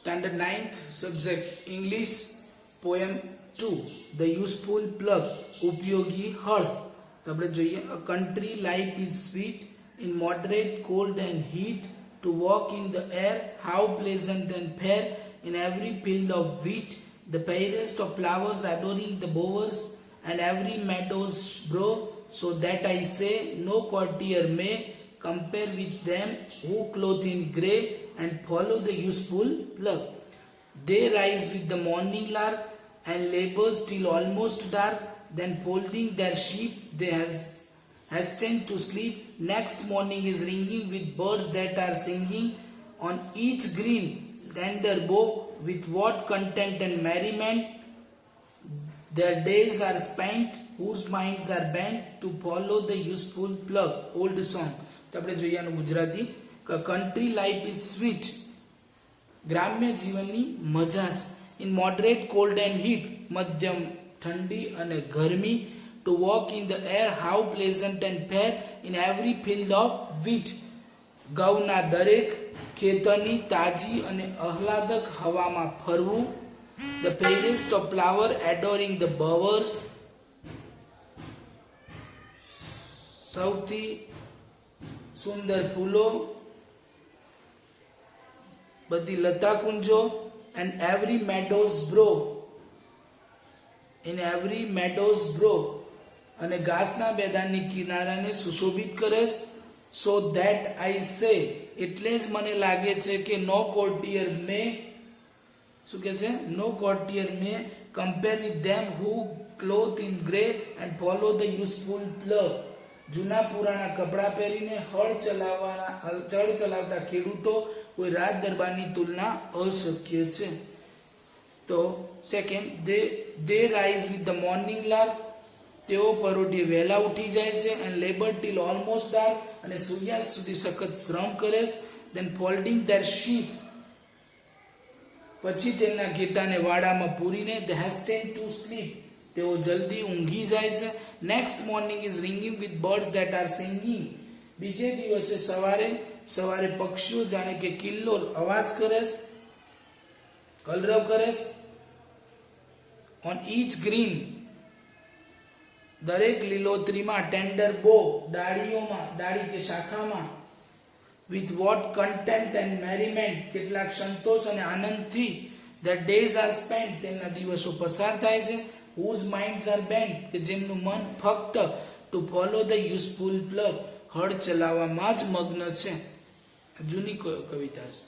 Standard 9th subject English poem 2 The Useful Plug ઉપયોગી હળ. તો આપણે જોઈએ a country life is sweet in moderate cold and heat to walk in the air how pleasant and fair in every field of wheat the fairest of flowers adoring the bowers and every meadows grow so that I say no courtier may compare with them who clothe in grey and follow the useful plug. They rise with the morning lark and labors till almost dark, then folding their sheep they hasten to sleep. Next morning is ringing with birds that are singing on each green tender bough with what content and merriment their days are spent whose minds are bent to follow the useful plug. Old song. તો આપણે જોઈએ આનું Gujarati country life is sweet ગ્રામ્ય જીવનની મજા છે in moderate cold and heat મધ્યમ ઠંડી અને ગરમી to walk in the air how pleasant and fair in every field of wheat ઘઉંના દરેક ખેતરની તાજી અને આહલાદક હવામાં ફરવું the fairest of flower adoring the bowers સૌથી સુંદર ફૂલો બધી લતા કુંજો and every meadow's brow in every meadow's brow અને ઘાસના મેદાનની કિનારાને સુશોભિત કરે સો ધેટ આઈ સે એટલે જ મને લાગે છે કે નો કોર્ટિયર મે શું કહે છે no courtier may compare with them who clothe in grey and follow the useful plough જૂના પુરાણા કપડા પહેરીને હળ ચલાવતા ખેડૂતો કોઈ રાજ દરબારની તુલના અશક્ય છે. તો second they rise with the morning lark તેઓ પરોઢિયે વહેલા ઉઠી જાય છે and labour till almost dark અને સૂર્યાસ્ત સુધી સખત શ્રમ કરે છે દેન ફોલ્ડિંગ ધેર શીપ પછી તેમના ઘેટાને વાડામાં પૂરીને દે હેસ્ટેન ટુ સ્લીપ તેઓ જલ્દી ઊંઘી જાય છે. Next morning is ringing with birds that are singing બીજે દિવસે સવારે પક્ષીઓ જાણે કે કિલ્લોલ અવાજ કરે છે કલરવ કરે છે ઓન ઈચ ગ્રીન દરેક લીલોતરીમાં ટેન્ડર બો ડાળી કે શાખામાં વિથ વોટ કન્ટેન્ટ એન્ડ મેરીમેન્ટ કેટલાક સંતોષ અને આનંદથી ધ ડેઝ આર સ્પેન્ટ તેમના દિવસો પસાર થાય છે whose minds are bent કે જેમનું મન ફક્ત to follow the useful plug હળ ચલાવવામાં જ મગ્ન છે. જૂની કવિતા છે.